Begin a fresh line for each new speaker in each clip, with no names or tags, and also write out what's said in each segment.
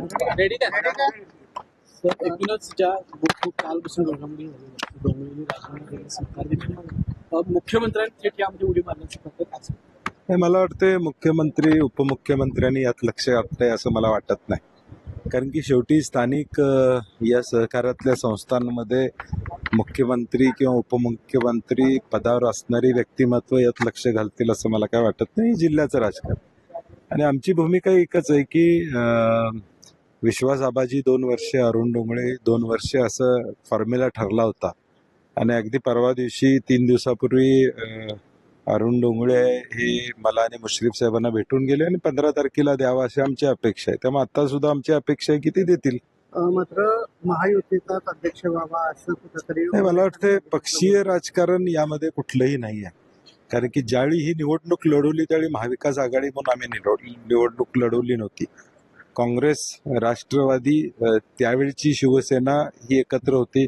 Ready का sir एकूणच ज्या कालपासून घडामोडी झालेल्या डोंबिवली राजकारणात सरकार देखील मुख्यमंत्र्यांनी थेट यामध्ये उडी मारण्याचं प्रत्येक
नाही, मला वाटते मुख्यमंत्री उपमुख्यमंत्र्यांनी यात लक्ष घातलंय असं मला वाटत नाही. कारण की शेवटी स्थानिक या सहकारातल्या संस्थांमध्ये मुख्यमंत्री किंवा उपमुख्यमंत्री पदावर असणारी व्यक्तिमत्व यात लक्ष घालतील असं मला काय वाटत नाही. जिल्ह्याचं राजकारण आणि आमची भूमिका एकच आहे की विश्वास आबाजी 2 वर्षे, अरुण डोंगळे 2 वर्षे असं फॉर्म्युला ठरला होता आणि अगदी परवा दिवशी 3 दिवसापूर्वी अरुण डोंगळे हे मला आणि मुश्रीफ साहेबांना भेटून गेले आणि 15 तारखेला द्यावा अशी आमची अपेक्षा आहे. त्यामुळे आता सुद्धा आमची अपेक्षा आहे की ते देतील.
मात्र महायुतीचाच अध्यक्ष व्हावा असं कुठंतरी
नाही, मला वाटतं पक्षीय राजकारण यामध्ये कुठलंही नाही आहे. कारण की ज्यावेळी ही निवडणूक लढवली त्यावेळी महाविकास आघाडी म्हणून आम्ही निवडणूक लढवली नव्हती. काँग्रेस, राष्ट्रवादी, त्यावेळची शिवसेना ही एकत्र होती.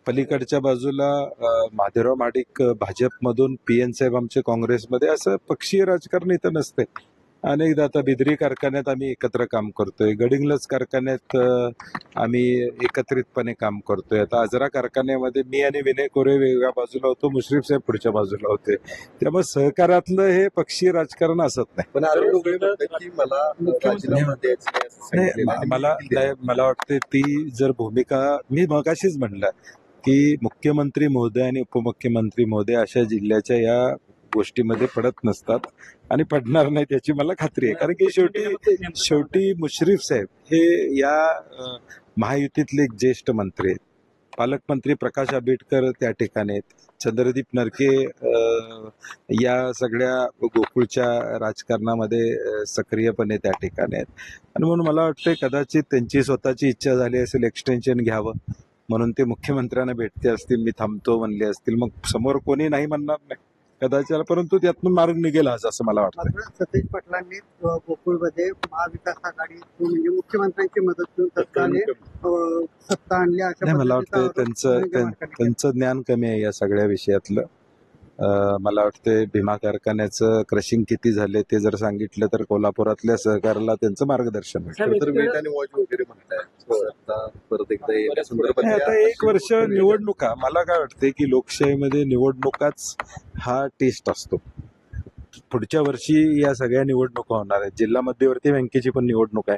पलीकडच्या बाजूला महादेवराव महाडिक भाजपमधून, PN साहेब आमचे काँग्रेसमध्ये. असं पक्षीय राजकारण इथं नसते. अनेकदा आता बिदरी कारखान्यात आम्ही एकत्र काम करतोय, गडिंग्लज कारखान्यात आम्ही एकत्रितपणे काम करतोय. आता आजरा कारखान्यामध्ये मी आणि विनय कोरे वेगळ्या बाजूला होतो, मुश्रीफ साहेब पुढच्या बाजूला होते. त्यामुळे सहकारातलं हे पक्षीय राजकारण असत नाही.
पण अरुण डोंगळे म्हणतात की मला राजीनामा द्यायचा आहे असं सांगितलेलं आहे.
मला वाटते ती जर भूमिका मी मगाशीच म्हणलं की मुख्यमंत्री महोदय आणि उपमुख्यमंत्री महोदय अशा जिल्ह्याच्या या गोष्टीमध्ये पडत नसतात आणि पडणार नाहीत याची मला खात्री आहे. कारण की शेवटी मुश्रीफ साहेब हे या महायुतीतले एक ज्येष्ठ मंत्री आहेत. पालकमंत्री प्रकाश आंबेडकर त्या ठिकाणी आहेत. चंद्रदीप नरके या सगळ्या गोकुळच्या राजकारणामध्ये सक्रियपणे त्या ठिकाणी आहेत. आणि म्हणून मला वाटतं कदाचित त्यांची स्वतःची इच्छा झाली असेल एक्सटेन्शन घ्यावं म्हणून ते मुख्यमंत्र्यांना भेटते असतील, मी थांबतो म्हणले असतील. मग समोर कोणी नाही म्हणणार नाही कदाचित, परंतु त्यातून मार्ग निघेल आज असं मला वाटतं.
सतीश पाटलांनी गोकुळमध्ये महाविकास आघाडी म्हणजे मुख्यमंत्र्यांची मदत घेऊन तत्कालीन सत्ता आणली अशा
मला वाटतं त्यांचं ज्ञान कमी आहे या सगळ्या विषयातलं. मला वाटतं भीमा कारखान्याचं क्रशिंग किती झाले ते जर सांगितलं तर कोल्हापुरातल्या सहकाराला त्यांचं मार्गदर्शन आता 1 वर्ष निवडणुका. मला काय वाटतंय की लोकशाहीमध्ये निवडणुकाच हा टेस्ट असतो. पुढच्या वर्षी या सगळ्या निवडणुका होणार आहेत. जिल्हा मध्यवर्ती बँकेची पण निवडणूक आहे,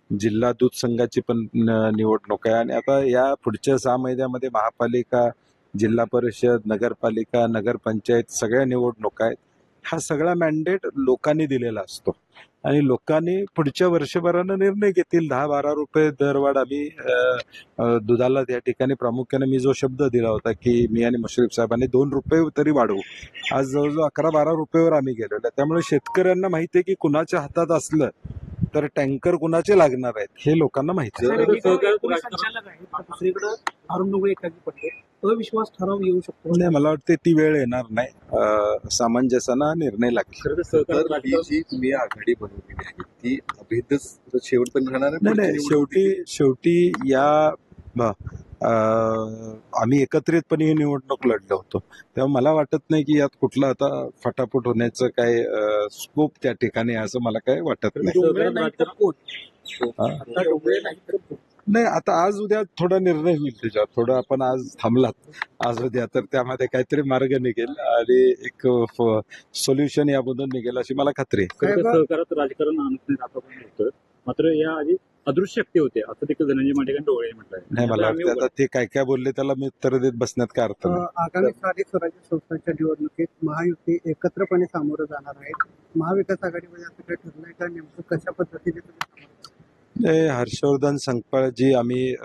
जिल्हा दूध संघाची पण निवडणूक आहे आणि आता या पुढच्या 6 महिन्यामध्ये महापालिका, जिल्हा परिषद, नगरपालिका, नगरपंचायत सगळ्या निवडणुका आहेत. हा सगळा मॅन्डेट लोकांनी दिलेला असतो आणि लोकांनी पुढच्या वर्षभरानं निर्णय घेतील. 10-12 रुपये दरवाढ आम्ही दुधाला त्या ठिकाणी प्रामुख्याने मी जो शब्द दिला होता की मी आणि मुश्रीफ साहेबांनी 2 रुपये तरी वाढवू, आज जवळजवळ 11-12 रुपयेवर आम्ही गेलेलो आहे. त्यामुळे शेतकऱ्यांना माहिती आहे की कुणाच्या हातात असलं तर टँकर कुणाचे लागणार आहेत हे लोकांना माहिती आहे.
दुसरीकडे अरुण डोंगळे एकाकी पडले, अविश्वास ठराव येऊ शकतो.
नाही, मला वाटते ती वेळ येणार नाही. सामंजस्यानं निर्णय लागेल.
जी तुम्ही आघाडी बनवलेली आहे ती अभेदच शेवटपर्यंत राहणार
नाही. शेवटी या आम्ही एकत्रितपणे ही निवडणूक लढलो होतो. तेव्हा मला वाटत नाही की यात कुठला आता फटाफट होण्याचं काय स्कोप त्या ठिकाणी असं मला काय वाटत नाही. नाही, आता आज उद्या थोडा निर्णय होईल त्याच्यावर. थोडं आपण आज थांबलात आज उद्या तर त्यामध्ये काहीतरी मार्ग निघेल आणि एक सोल्युशन यामधून निघेल अशी मला खात्री आहे.
सहकारात राजकारण होतं, मात्र या आधी अदृश्य शक्ती होते असं देखील धनंजय माटेकांनी डोळे म्हटलंय.
नाही, मला वाटतं आता ते काय काय बोलले त्याला मी उत्तर देत बसण्यात काय अर्थ नाही.
आगामी स्थानिक स्वराज्य संस्थांच्या निवडणुकीत महायुती एकत्रपणे सामोरं जाणार आहे. महाविकास आघाडीमध्ये असं काही ठरलंय का? नेमकं कशा पद्धतीने
हर्षवर्धन संकपाळजी, आम्ही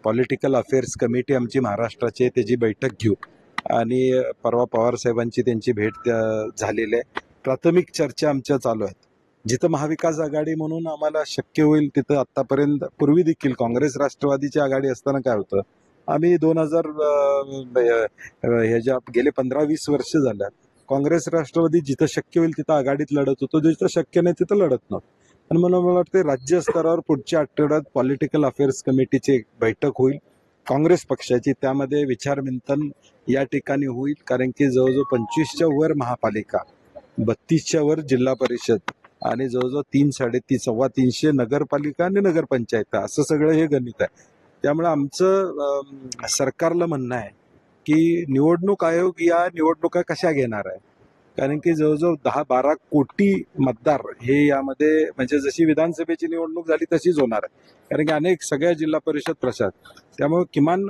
पॉलिटिकल अफेअर्स कमिटी आमची महाराष्ट्राची त्याची बैठक घेऊ आणि परवा पवार साहेबांची त्यांची भेट झालेली आहे. प्राथमिक चर्चा आमच्या चालू आहेत. जिथं महाविकास आघाडी म्हणून आम्हाला शक्य होईल तिथं आतापर्यंत पूर्वी देखील काँग्रेस राष्ट्रवादीची आघाडी असताना काय होतं, आम्ही 2000 ह्याच्या गेले 15-20 वर्ष झाल्या काँग्रेस राष्ट्रवादी जिथं शक्य होईल तिथं आघाडीत लढत होतो, जिथं शक्य नाही तिथं लढत नव्हतं. आणि मला वाटतं राज्य स्तरावर पुढच्या आठवड्यात पॉलिटिकल अफेअर्स कमिटीची एक बैठक होईल काँग्रेस पक्षाची. त्यामध्ये विचारमंथन या ठिकाणी होईल. कारण की जवळजवळ 25च्या वर महापालिका, 32च्या वर जिल्हा परिषद आणि जवळजवळ 300-350 नगरपालिका आणि नगरपंचायत असं सगळं हे गणित आहे. त्यामुळे आमचं सरकारला म्हणणं आहे की निवडणूक आयोग या निवडणुका कशा घेणार आहे, कारण की जवळजवळ 10-12 कोटी मतदार हे यामध्ये म्हणजे जशी विधानसभेची निवडणूक झाली तशीच होणार आहे, कारण की अनेक सगळ्या जिल्हा परिषद प्रशासक, त्यामुळे किमान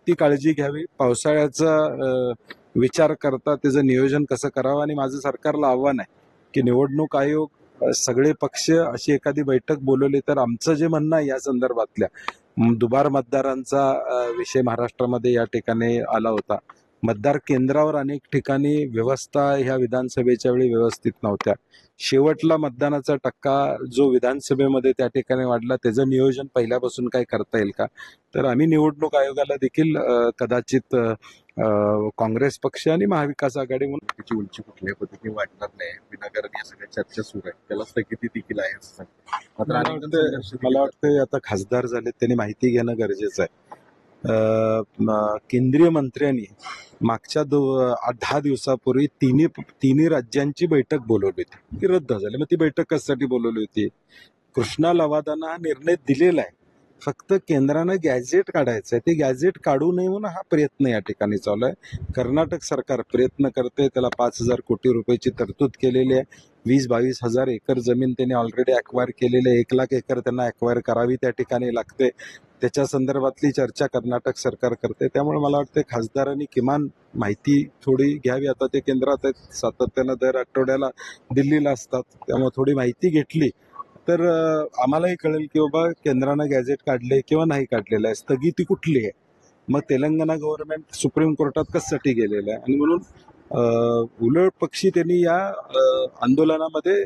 ती काळजी घ्यावी. पावसाळ्याचा विचार करता त्याचं नियोजन कसं करावं. आणि माझं सरकारला आव्हान आहे की निवडणूक आयोग सगळे पक्ष अशी एखादी बैठक बोलवली तर आमचं जे म्हणणं आहे या संदर्भातल्या दुबार मतदारांचा विषय महाराष्ट्रामध्ये या ठिकाणी आला होता. मतदार केंद्रावर अनेक ठिकाणी व्यवस्था ह्या विधानसभेच्या वेळी व्यवस्थित नव्हत्या. शेवटला मतदानाचा टक्का जो विधानसभेमध्ये त्या ठिकाणी वाढला त्याचं नियोजन पहिल्यापासून काय करता येईल का, तर आम्ही निवडणूक आयोगाला देखील कदाचित काँग्रेस पक्ष आणि महाविकास आघाडी म्हणून
त्याची उंची कुठल्याही पद्धतीने वाढणार नाही विनाकारण या सगळ्या चर्चा सुरू आहेत, त्याला स्थगिती देखील आहे असं सांगतात. मात्र अनेक जण संघर्ष
मला वाटतं आता खासदार झाले त्यांनी माहिती घेणं गरजेचं आहे. केंद्रीय मंत्र्यांनी मागच्या 10 दिवसापूर्वी तिन्ही राज्यांची बैठक बोलवली होती, ती रद्द झाली. मग ती बैठक कशासाठी बोलवली होती? कृष्णा लवादांना हा निर्णय दिलेला आहे, फक्त केंद्रानं गॅझेट काढायचं आहे. ते गॅझेट काढू नये म्हणून हा प्रयत्न या ठिकाणी चालू आहे. कर्नाटक सरकार प्रयत्न करते, त्याला 5,000 कोटी रुपयाची तरतूद केलेली आहे. 20-22 हजार एकर जमीन त्यांनी ऑलरेडी अक्वायर केलेली आहे. 1 लाख एकर त्यांना अक्वायर करावी त्या ठिकाणी लागते. त्याच्या संदर्भातली चर्चा कर्नाटक सरकार करते. त्यामुळे मला वाटतं खासदारांनी किमान माहिती थोडी घ्यावी. आता ते केंद्रात आहेत, सातत्यानं दर आठवड्याला दिल्लीला असतात, त्यामुळे थोडी माहिती घेतली तर आम्हालाही कळेल की बाबा केंद्रानं गॅझेट काढले किंवा नाही काढलेलं आहे, स्थगिती कुठली आहे. मग तेलंगणा गव्हर्नमेंट सुप्रीम कोर्टात कशासाठी गेलेलं आहे. आणि म्हणून उलट पक्षी त्यांनी या आंदोलनामध्ये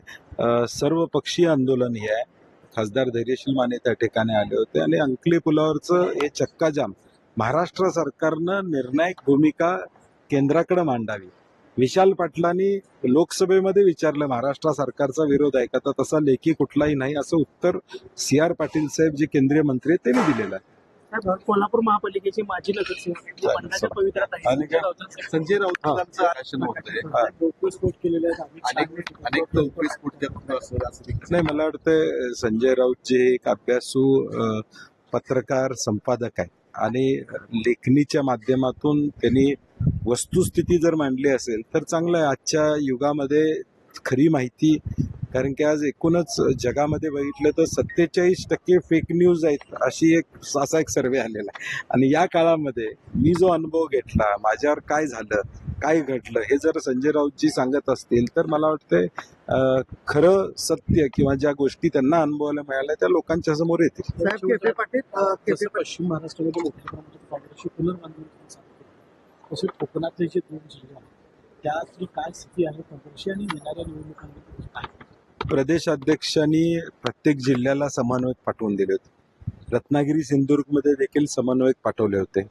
सर्व पक्षीय आंदोलन हे आहे. खासदार धैर्यशील माने त्या ठिकाणी आले होते आणि अंकली पुलावरचं हे चक्काजाम महाराष्ट्र सरकारनं निर्णायक भूमिका केंद्राकडे मांडावी. विशाल पाटलांनी लोकसभेमध्ये विचारलं महाराष्ट्र सरकारचा विरोध आहे का, तर तसा लेखी कुठलाही नाही असं उत्तर CR पाटील साहेब जे केंद्रीय मंत्री आहेत त्यांनी दिलेलं आहे.
कोल्हापूर महापालिकेचे माजी नगरसेवक बंडाच्या पवित्रात आहे.
आणि काय?
संजय राऊतांचं भाषण होतंय.
डोकं केलेले आहेत.
अनेक चौकडी स्फोट असं देखील
नाही, मला वाटतं संजय राऊत जे एक अभ्यासू पत्रकार संपादक आहे आणि लेखणीच्या माध्यमातून त्यांनी वस्तुस्थिती जर मांडली असेल तर चांगलं आहे. आजच्या युगामध्ये खरी माहिती, कारण की आज एकूणच जगामध्ये बघितलं तर 47% फेक न्यूज आहेत असा एक सर्वे आलेला आहे. आणि या काळामध्ये मी जो अनुभव घेतला, माझ्यावर काय झालं, काय घडलं, हे जर संजय राऊतजी सांगत असतील तर मला वाटतंय खरं सत्य किंवा ज्या गोष्टी त्यांना अनुभवायला मिळाल्या त्या लोकांच्या समोर येतील.
जसं पश्चिम महाराष्ट्रामध्ये मोठ्या प्रमाणात काँग्रेसची पुनर्बांधणी तसे कोकणातले जे 2 जिल्हे आहेत त्यातली काय स्थिती आहे काँग्रेसची आणि येणाऱ्या निवडणुकांमध्ये काय?
प्रदेशाध्यक्षांनी प्रत्येक जिल्ह्याला समन्वयक पाठवून दिले होते. रत्नागिरी सिंधुदुर्गमध्ये देखील समन्वयक पाठवले होते.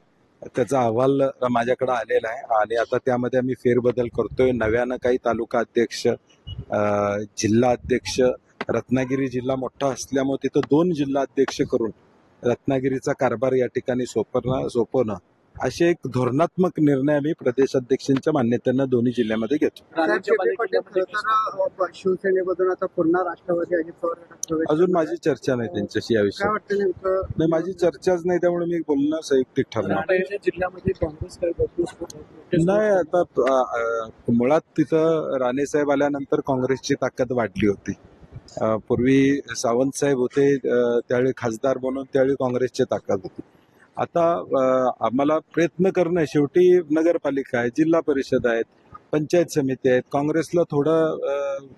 त्याचा अहवाल माझ्याकडे आलेला आहे आणि आता त्यामध्ये आम्ही फेरबदल करतोय. नव्यानं काही तालुका अध्यक्ष, जिल्हा अध्यक्ष, रत्नागिरी जिल्हा मोठा असल्यामुळे तिथं 2 जिल्हा अध्यक्ष करून रत्नागिरीचा कारभार या ठिकाणी सोपवणं असे एक धोरणात्मक निर्णय आम्ही प्रदेशाध्यक्षांच्या मान्यतेनं दोन्ही जिल्ह्यामध्ये घेतो.
शिवसेनेमधून आता पुन्हा राष्ट्रवादी अजित पवार
अजून माझी चर्चा नाही त्यांच्याशी या
काय
विषयावर.
वाटतं नेमकं?
नाही, माझी चर्चाच नाही, त्यामुळे मी बोलणं संयुक्तिक ठरणार
जिल्ह्यामध्ये काँग्रेस
नाही. आता मुळात तिथं राणेसाहेब आल्यानंतर काँग्रेसची ताकद वाढली होती. पूर्वी सावंत साहेब होते त्यावेळी खासदार म्हणून, त्यावेळी काँग्रेसची ताकद होती. आता आम्हाला प्रयत्न करणं, शेवटी नगरपालिका आहे, जिल्हा परिषद आहेत, पंचायत समिती आहेत. काँग्रेसला थोडं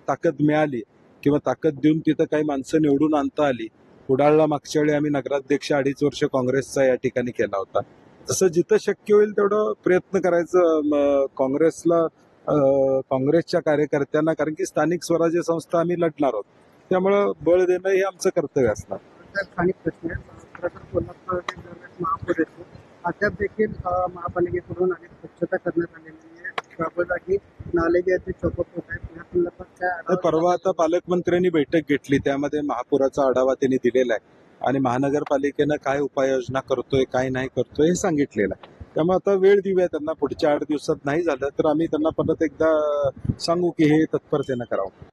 ताकद मिळाली किंवा ताकद देऊन तिथं काही माणसं निवडून आणता आली. कुडाळला मागच्या वेळी आम्ही नगराध्यक्ष 2.5 वर्ष काँग्रेसचा या ठिकाणी केला होता. तसं जिथं शक्य होईल तेवढं प्रयत्न करायचं काँग्रेसला, काँग्रेसच्या कार्यकर्त्यांना, कारण की स्थानिक स्वराज्य संस्था आम्ही लढणार आहोत, त्यामुळं बळ देणं हे आमचं कर्तव्य असणार.
स्थानिक प्रश्न आहे. कोल्हापूर महापौर येतो अद्याप देखील महापालिकेकडून अनेक स्वच्छता करण्यात आलेली आहे. जागी नाले जे आहेत ते चौपट होत आहेत. या संदर्भात काय
परवा आता पालकमंत्र्यांनी बैठक घेतली, त्यामध्ये महापुराचा आढावा त्यांनी दिलेला आहे आणि महानगरपालिकेनं काय उपाययोजना करतोय, काय नाही करतोय हे सांगितलेलं आहे. त्यामुळे आता वेळ देऊया त्यांना. पुढच्या 8 दिवसात नाही झालं तर आम्ही त्यांना परत एकदा सांगू की हे तत्परतेनं करावं.